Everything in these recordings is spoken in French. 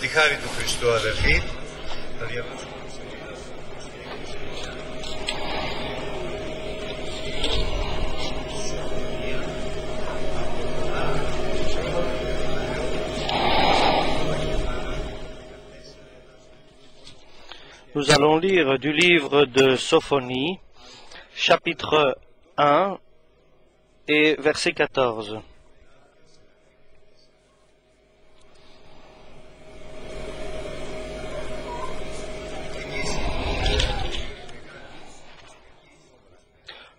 Τη χάρη του Χριστού, αδελφοί, θα διαβάσουμε. Nous allons lire du livre de Sophonie, chapitre 1 et verset 14.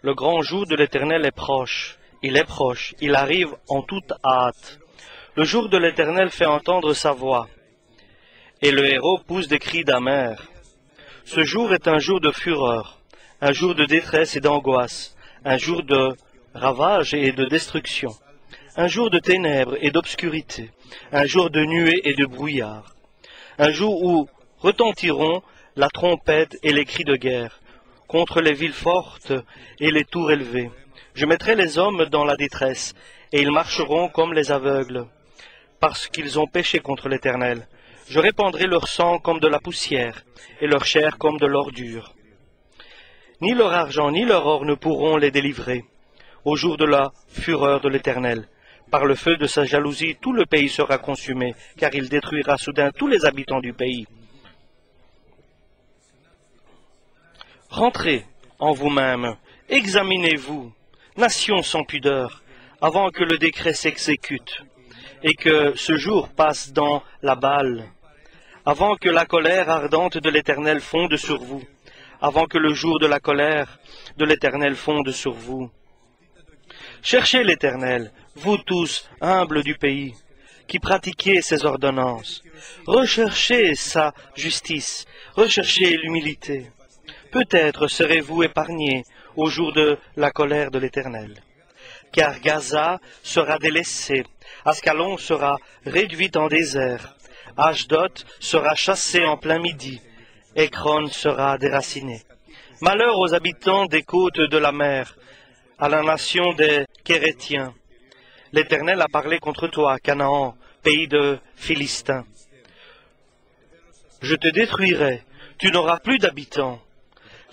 Le grand jour de l'Éternel est proche, il arrive en toute hâte. Le jour de l'Éternel fait entendre sa voix, et le héros pousse des cris d'amère. Ce jour est un jour de fureur, un jour de détresse et d'angoisse, un jour de ravage et de destruction, un jour de ténèbres et d'obscurité, un jour de nuées et de brouillard, un jour où retentiront la trompette et les cris de guerre, contre les villes fortes et les tours élevées. Je mettrai les hommes dans la détresse, et ils marcheront comme les aveugles, parce qu'ils ont péché contre l'Éternel. Je répandrai leur sang comme de la poussière, et leur chair comme de l'ordure. Ni leur argent ni leur or ne pourront les délivrer, au jour de la fureur de l'Éternel. Par le feu de sa jalousie, tout le pays sera consumé, car il détruira soudain tous les habitants du pays. Rentrez en vous-même, examinez-vous, nation sans pudeur, avant que le décret s'exécute, et que ce jour passe dans la balle, avant que la colère ardente de l'Éternel fonde sur vous, avant que le jour de la colère de l'Éternel fonde sur vous. Cherchez l'Éternel, vous tous humbles du pays, qui pratiquez ses ordonnances. Recherchez sa justice, recherchez l'humilité. Peut-être serez-vous épargnés au jour de la colère de l'Éternel. Car Gaza sera délaissée, Ascalon sera réduite en désert, Ashdod sera chassé en plein midi, Ekron sera déraciné. Malheur aux habitants des côtes de la mer, à la nation des Kérétiens. L'Éternel a parlé contre toi, Canaan, pays de Philistins. Je te détruirai, tu n'auras plus d'habitants.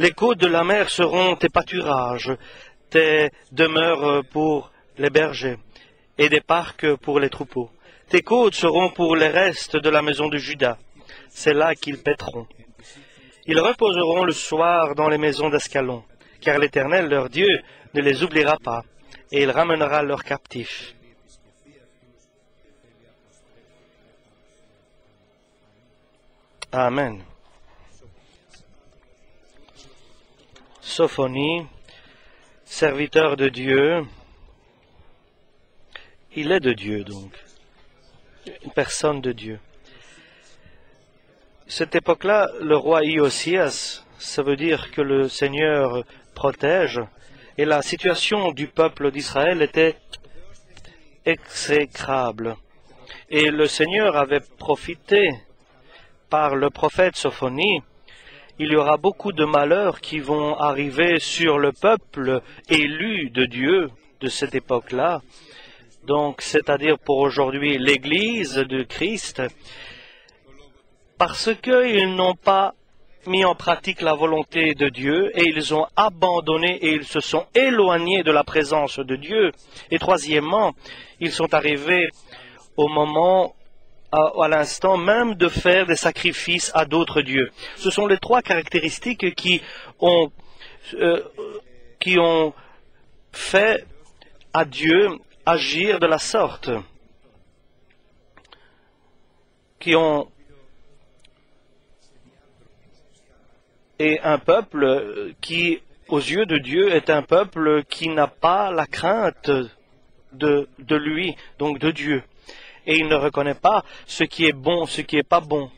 Les côtes de la mer seront tes pâturages, tes demeures pour les bergers, et des parcs pour les troupeaux. Tes côtes seront pour les restes de la maison de Juda. C'est là qu'ils paîtront. Ils reposeront le soir dans les maisons d'Ascalon, car l'Éternel, leur Dieu, ne les oubliera pas, et il ramènera leurs captifs. Amen. Sophonie, serviteur de Dieu, il est de Dieu donc, une personne de Dieu. Cette époque-là, le roi Iosias, ça veut dire que le Seigneur protège, et la situation du peuple d'Israël était exécrable. Et le Seigneur avait profité par le prophète Sophonie. Il y aura beaucoup de malheurs qui vont arriver sur le peuple élu de Dieu de cette époque-là. Donc, c'est-à-dire pour aujourd'hui l'Église de Christ, parce qu'ils n'ont pas mis en pratique la volonté de Dieu et ils ont abandonné et ils se sont éloignés de la présence de Dieu. Et troisièmement, ils sont arrivés au moment à l'instant même de faire des sacrifices à d'autres dieux. Ce sont les trois caractéristiques qui ont fait à Dieu agir de la sorte, et un peuple qui, aux yeux de Dieu, est un peuple qui n'a pas la crainte de lui, donc de Dieu. Et il ne reconnaît pas ce qui est bon, ce qui n'est pas bon.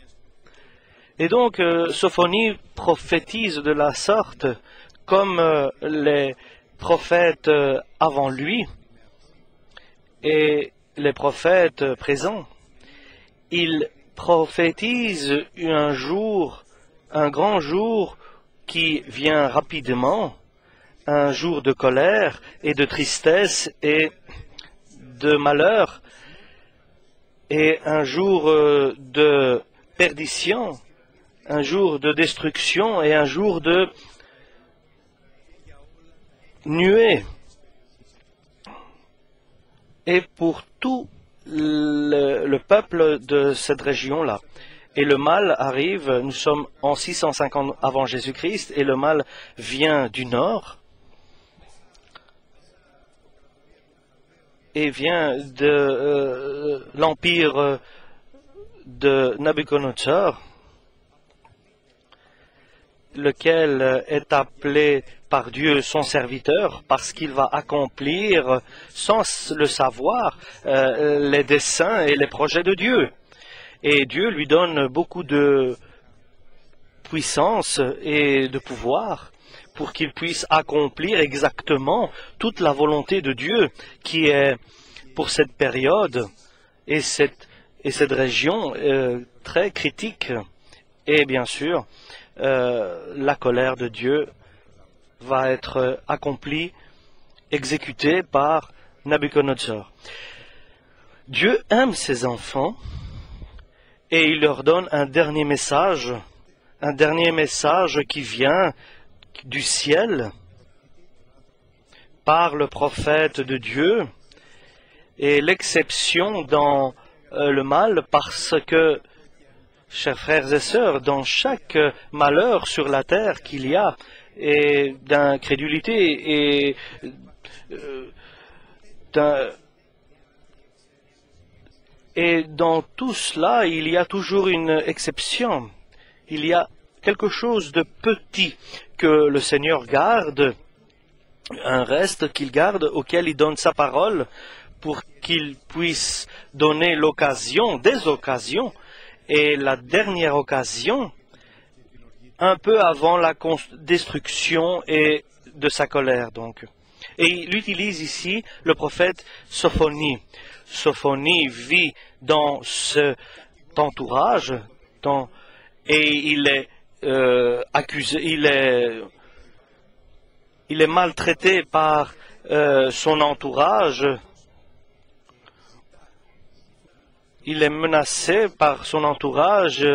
Et donc, Sophonie prophétise de la sorte, comme les prophètes avant lui et les prophètes présents. Il prophétise un jour, un grand jour qui vient rapidement, un jour de colère et de tristesse et de malheur. et un jour de perdition, un jour de destruction et un jour de nuée. Et pour tout le peuple de cette région-là. Et le mal arrive, nous sommes en 650 avant Jésus-Christ, et le mal vient du nord et vient de l'empire de Nabuchodonosor, lequel est appelé par Dieu son serviteur, parce qu'il va accomplir, sans le savoir, les desseins et les projets de Dieu. Et Dieu lui donne beaucoup de puissance et de pouvoir pour qu'il puisse accomplir exactement toute la volonté de Dieu qui est pour cette période et cette région très critique. Et bien sûr, la colère de Dieu va être accomplie, exécutée par Nabuchodonosor. Dieu aime ses enfants et il leur donne un dernier message qui vient du ciel par le prophète de Dieu, et l'exception dans le mal, parce que, chers frères et sœurs, dans chaque malheur sur la terre qu'il y a, et d'incrédulité et et dans tout cela, il y a toujours une exception. Il y a quelque chose de petit que le Seigneur garde, un reste qu'il garde, auquel il donne sa parole, pour qu'il puisse donner l'occasion, des occasions, et la dernière occasion, un peu avant la destruction et de sa colère, donc. Et il utilise ici le prophète Sophonie. Sophonie vit dans cet entourage, et il est accusé, il est maltraité par son entourage, il est menacé par son entourage,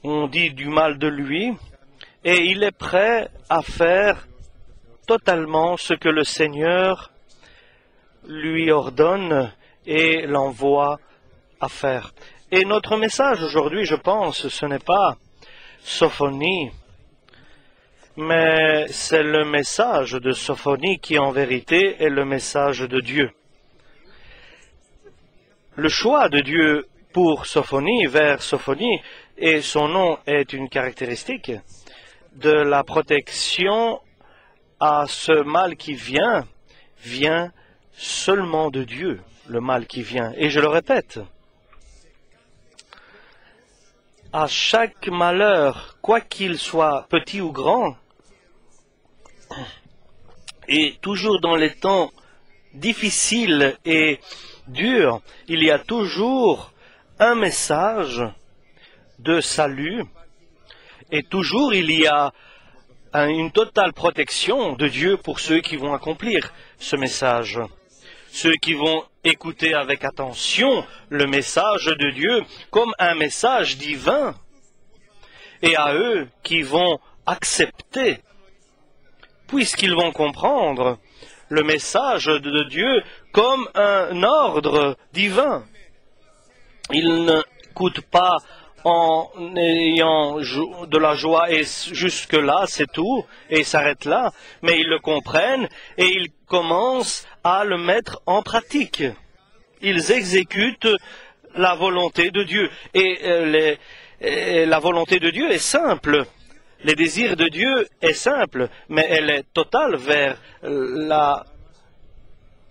on dit du mal de lui, et il est prêt à faire totalement ce que le Seigneur lui ordonne et l'envoie à faire. Et notre message aujourd'hui, je pense, ce n'est pas Sophonie, mais c'est le message de Sophonie qui en vérité est le message de Dieu. Le choix de Dieu pour Sophonie, vers Sophonie, et son nom est une caractéristique de la protection à ce mal qui vient seulement de Dieu, le mal qui vient. Et je le répète, à chaque malheur, quoi qu'il soit petit ou grand, et toujours dans les temps difficiles et durs, il y a toujours un message de salut, et toujours il y a une totale protection de Dieu pour ceux qui vont accomplir ce message. Ceux qui vont écouter avec attention le message de Dieu comme un message divin, et à eux qui vont accepter, puisqu'ils vont comprendre le message de Dieu comme un ordre divin. Ils n'écoutent pas en ayant de la joie et jusque-là, c'est tout, et ils s'arrêtent là, mais ils le comprennent et ils commencent à le mettre en pratique. Ils exécutent la volonté de Dieu. Et la volonté de Dieu est simple. Les désirs de Dieu est simple, mais elle est totale vers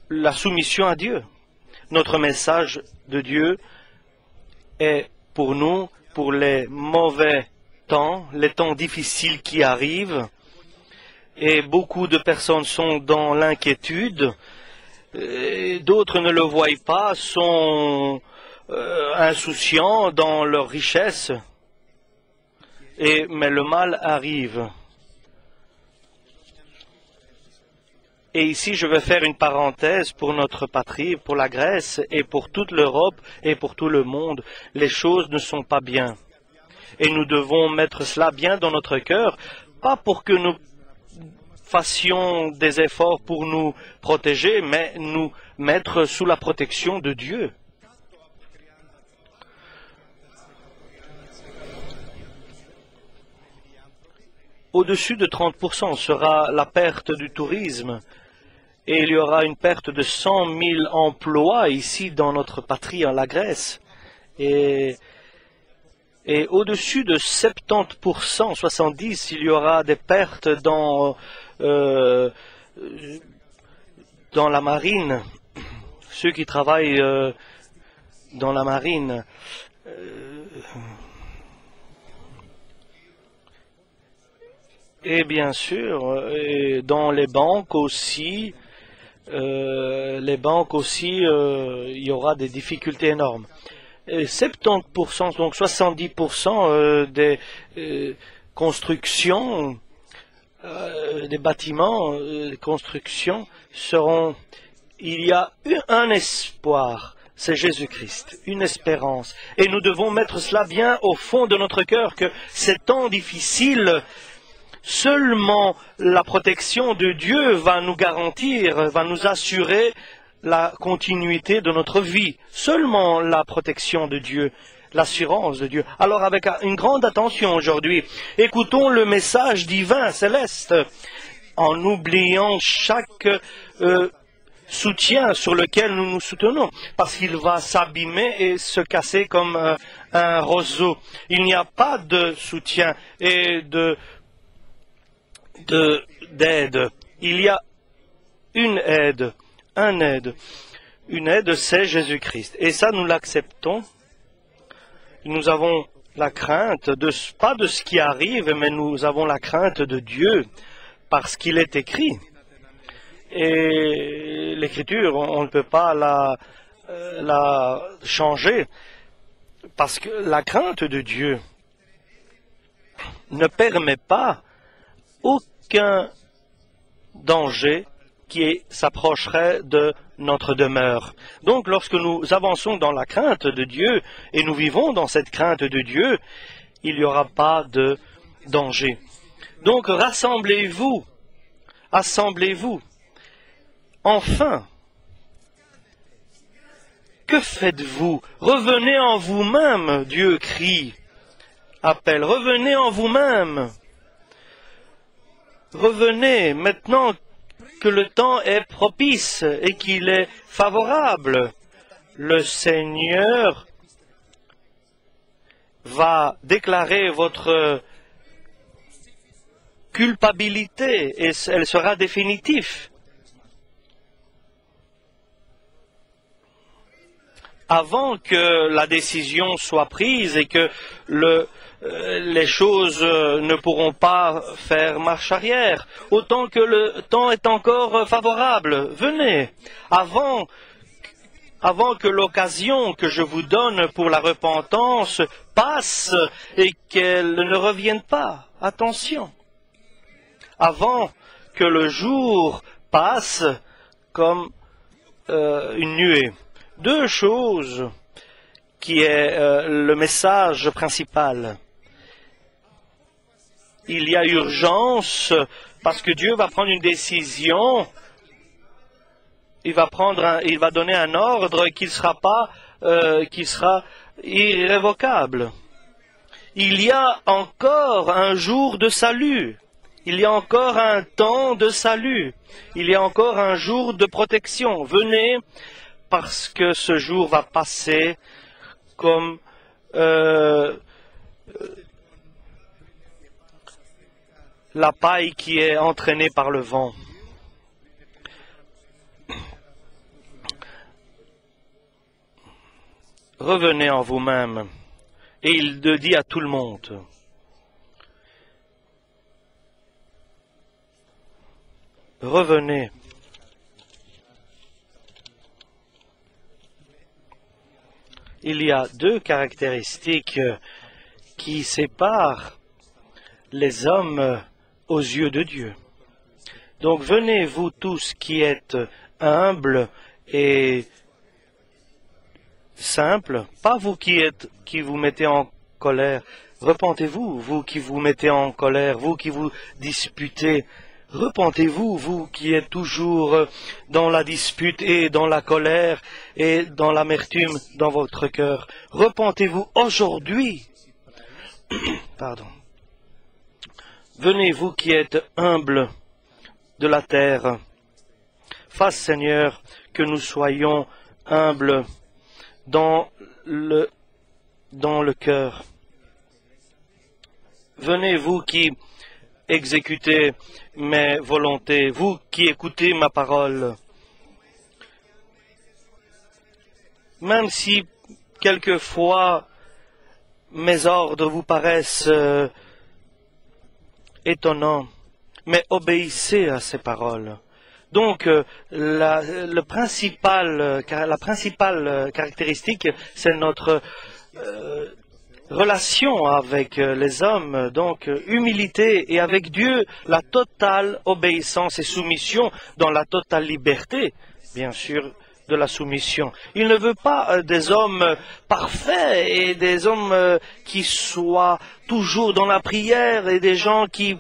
la soumission à Dieu. Notre message de Dieu est pour nous, pour les mauvais temps, les temps difficiles qui arrivent, et beaucoup de personnes sont dans l'inquiétude, d'autres ne le voient pas, sont insouciants dans leur richesse, mais le mal arrive. Et ici, je vais faire une parenthèse pour notre patrie, pour la Grèce et pour toute l'Europe et pour tout le monde. Les choses ne sont pas bien. Et nous devons mettre cela bien dans notre cœur, pas pour que nous fassions des efforts pour nous protéger, mais nous mettre sous la protection de Dieu. Au-dessus de 30% sera la perte du tourisme et il y aura une perte de 100 000 emplois ici dans notre patrie, en la Grèce. Et au-dessus de 70%, 70%, il y aura des pertes dans la marine, ceux qui travaillent dans la marine. Et bien sûr, dans les banques aussi, il y aura des difficultés énormes. 70%, donc 70% des constructions, des bâtiments, des constructions seront... Il y a un espoir, c'est Jésus-Christ, une espérance. Et nous devons mettre cela bien au fond de notre cœur, que ces temps difficiles, seulement la protection de Dieu va nous garantir, va nous assurer la continuité de notre vie. Seulement la protection de Dieu, l'assurance de Dieu. Alors avec une grande attention aujourd'hui, écoutons le message divin, céleste, en oubliant chaque soutien sur lequel nous nous soutenons, parce qu'il va s'abîmer et se casser comme un roseau. Il n'y a pas de soutien et d'aide. Il y a une aide, Une aide, c'est Jésus-Christ. Et ça, nous l'acceptons. Nous avons la crainte, pas de ce qui arrive, mais nous avons la crainte de Dieu, parce qu'il est écrit. Et l'écriture, on ne peut pas la changer, parce que la crainte de Dieu ne permet pas aucun danger qui s'approcherait de notre demeure. Donc, lorsque nous avançons dans la crainte de Dieu et nous vivons dans cette crainte de Dieu, il n'y aura pas de danger. Donc, rassemblez-vous, assemblez-vous. Enfin, que faites-vous? Revenez en vous-même, Dieu crie, appelle, revenez en vous-même. Revenez maintenant que le temps est propice et qu'il est favorable. Le Seigneur va déclarer votre culpabilité et elle sera définitive. Avant que la décision soit prise et que les choses ne pourront pas faire marche arrière, autant que le temps est encore favorable. Venez, avant que l'occasion que je vous donne pour la repentance passe et qu'elle ne revienne pas. Attention. Avant que le jour passe comme une nuée. Deux choses qui est le message principal. Il y a urgence parce que Dieu va prendre une décision. Il va donner un ordre qui sera irrévocable. Il y a encore un jour de salut. Il y a encore un temps de salut. Il y a encore un jour de protection. Venez, parce que ce jour va passer comme la paille qui est entraînée par le vent. Revenez en vous-même. Et il le dit à tout le monde. Revenez. Il y a deux caractéristiques qui séparent les hommes aux yeux de Dieu. Donc venez, vous tous qui êtes humbles et simples, pas vous qui vous mettez en colère. Repentez-vous, vous qui vous mettez en colère, vous qui vous disputez. Repentez-vous, vous qui êtes toujours dans la dispute et dans la colère et dans l'amertume dans votre cœur. Repentez-vous aujourd'hui. Pardon. Venez, vous qui êtes humbles de la terre. Fasse, Seigneur, que nous soyons humbles dans le cœur. Venez, vous qui exécutez mes volontés, vous qui écoutez ma parole. Même si quelquefois mes ordres vous paraissent étonnants, mais obéissez à ces paroles. Donc, la principale caractéristique, c'est notre relation avec les hommes, donc humilité, et avec Dieu, la totale obéissance et soumission dans la totale liberté, bien sûr, de la soumission. Il ne veut pas des hommes parfaits et des hommes qui soient toujours dans la prière et des gens qui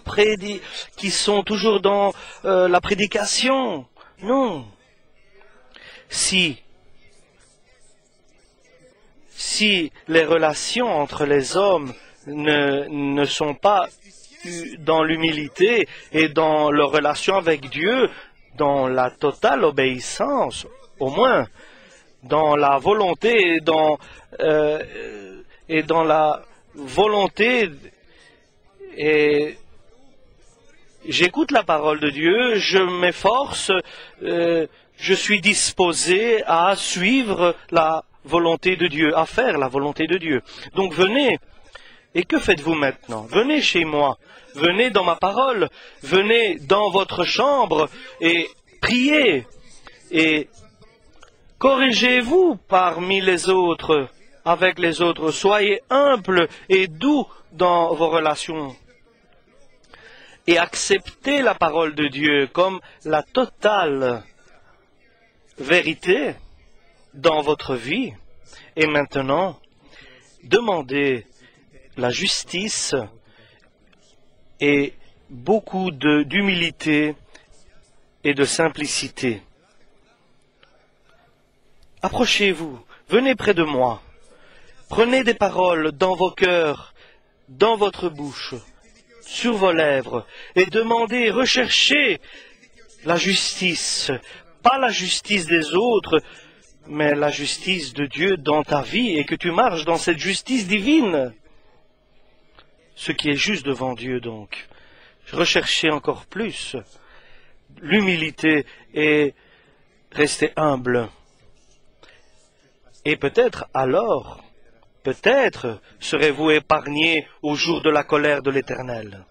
sont toujours dans la prédication. Non. Si les relations entre les hommes ne sont pas dans l'humilité et dans leur relation avec Dieu, dans la totale obéissance, au moins dans la volonté et dans la volonté, et j'écoute la parole de Dieu, je m'efforce, je suis disposé à suivre la volonté de Dieu, à faire la volonté de Dieu. Donc venez, et que faites-vous maintenant? Venez chez moi, venez dans ma parole, venez dans votre chambre et priez, et corrigez-vous parmi les autres, avec les autres, soyez humbles et doux dans vos relations, et acceptez la parole de Dieu comme la totale vérité dans votre vie. Et maintenant, demandez la justice et beaucoup d'humilité et de simplicité. Approchez-vous, venez près de moi, prenez des paroles dans vos cœurs, dans votre bouche, sur vos lèvres, et demandez, recherchez la justice, pas la justice des autres, mais la justice de Dieu dans ta vie, et que tu marches dans cette justice divine. Ce qui est juste devant Dieu, donc. Recherchez encore plus l'humilité et restez humble. Et peut-être alors, peut-être serez-vous épargnés au jour de la colère de l'Éternel.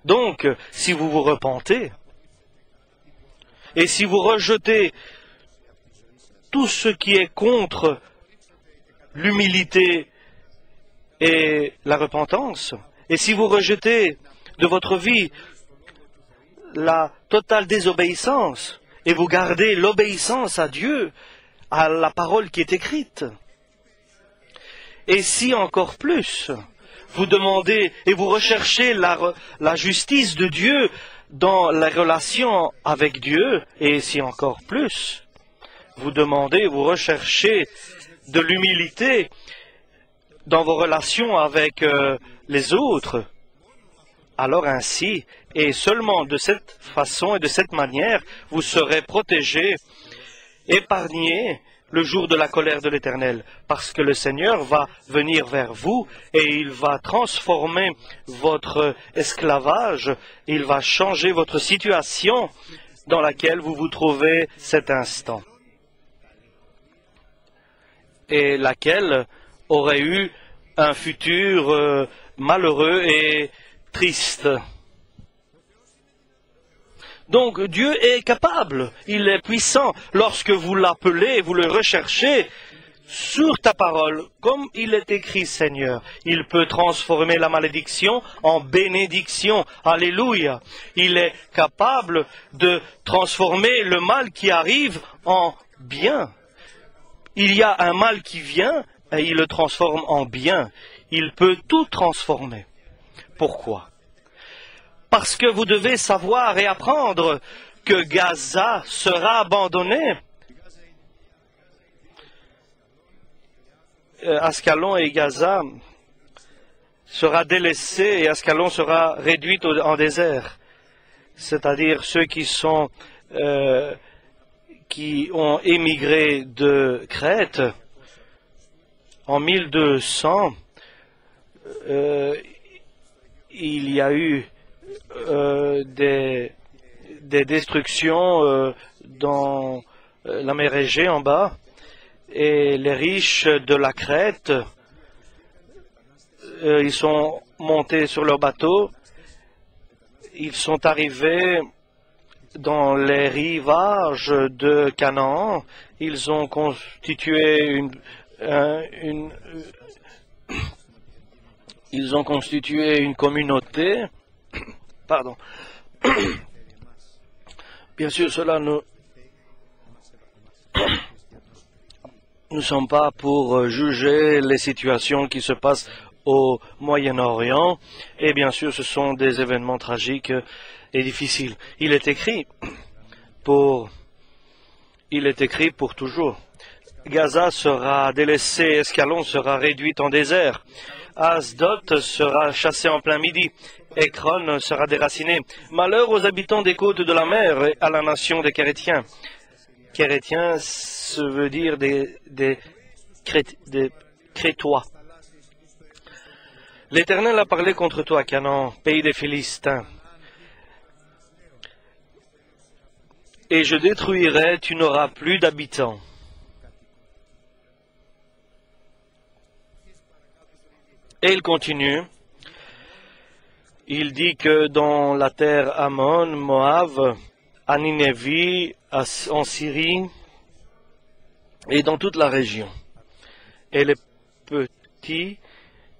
Donc, si vous vous repentez, et si vous rejetez tout ce qui est contre l'humilité et la repentance, et si vous rejetez de votre vie la totale désobéissance, et vous gardez l'obéissance à Dieu, à la parole qui est écrite, et si encore plus, vous demandez et vous recherchez la justice de Dieu dans la relation avec Dieu, et si encore plus, vous demandez, vous recherchez de l'humilité dans vos relations avec les autres, alors ainsi, et seulement de cette façon et de cette manière, vous serez protégés, épargnés le jour de la colère de l'Éternel, parce que le Seigneur va venir vers vous et il va transformer votre esclavage, il va changer votre situation dans laquelle vous vous trouvez cet instant, et laquelle aurait eu un futur malheureux et triste. Donc Dieu est capable, il est puissant. Lorsque vous l'appelez, vous le recherchez, sur ta parole, comme il est écrit, Seigneur. Il peut transformer la malédiction en bénédiction. Alléluia. Il est capable de transformer le mal qui arrive en bien. Il y a un mal qui vient et il le transforme en bien. Il peut tout transformer. Pourquoi? Parce que vous devez savoir et apprendre que Gaza sera abandonné. Ascalon et Gaza sera délaissé et Ascalon sera réduite en désert. C'est-à-dire ceux qui ont émigré de Crète en 1200, il y a eu des destructions dans la mer Égée en bas. Et les riches de la Crète, ils sont montés sur leur bateau, ils sont arrivés dans les rivages de Canaan, ils ont constitué une communauté. Pardon. Bien sûr, cela nous ne sommes pas pour juger les situations qui se passent au Moyen-Orient. Et bien sûr, ce sont des événements tragiques et difficiles. Il est écrit pour toujours. Gaza sera délaissé, Escalon sera réduite en désert. Asdod sera chassé en plein midi. Ekron sera déraciné. Malheur aux habitants des côtes de la mer et à la nation des Kérétiens. Kérétiens, ça veut dire des Crétois. L'Éternel a parlé contre toi, Canaan, pays des Philistins. Et je détruirai, tu n'auras plus d'habitants. Et il continue. Il dit que dans la terre Ammon, Moab, à Ninévie, en Syrie et dans toute la région. Et les petits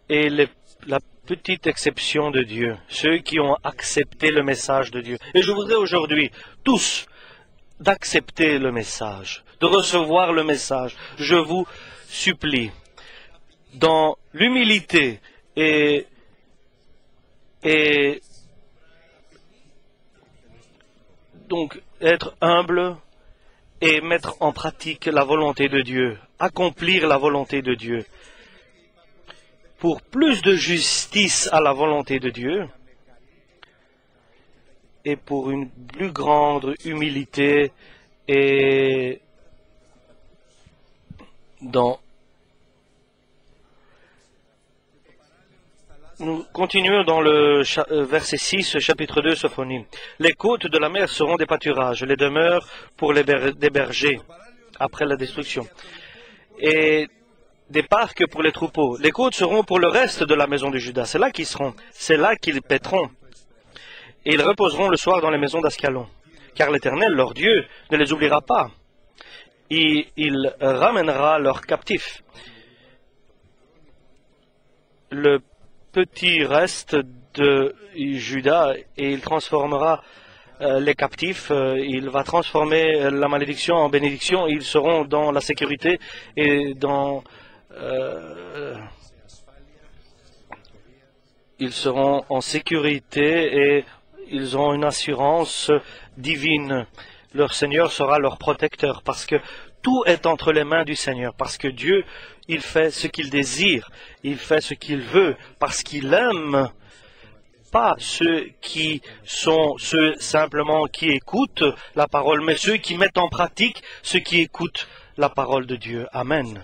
et la petite exception de Dieu, ceux qui ont accepté le message de Dieu. Et je voudrais aujourd'hui, tous, d'accepter le message, de recevoir le message. Je vous supplie, dans l'humilité et donc être humble et mettre en pratique la volonté de Dieu, accomplir la volonté de Dieu. Pour plus de justice à la volonté de Dieu et pour une plus grande humilité et Nous continuons dans le verset 6, chapitre 2, Sophonie. Les côtes de la mer seront des pâturages, les demeures pour des bergers, après la destruction, et des parcs pour les troupeaux. Les côtes seront pour le reste de la maison de Juda. C'est là qu'ils seront, c'est là qu'ils paîtront. Et ils reposeront le soir dans les maisons d'Ascalon. Car l'Éternel, leur Dieu, ne les oubliera pas. Et il ramènera leurs captifs. Le petit reste de Juda, et il transformera les captifs, il va transformer la malédiction en bénédiction, ils seront dans la sécurité et ils seront en sécurité et ils auront une assurance divine. Leur Seigneur sera leur protecteur parce que tout est entre les mains du Seigneur, parce que Dieu, il fait ce qu'il désire, il fait ce qu'il veut, parce qu'il aime pas ceux qui sont ceux simplement qui écoutent la parole, mais ceux qui mettent en pratique ceux qui écoutent la parole de Dieu. Amen.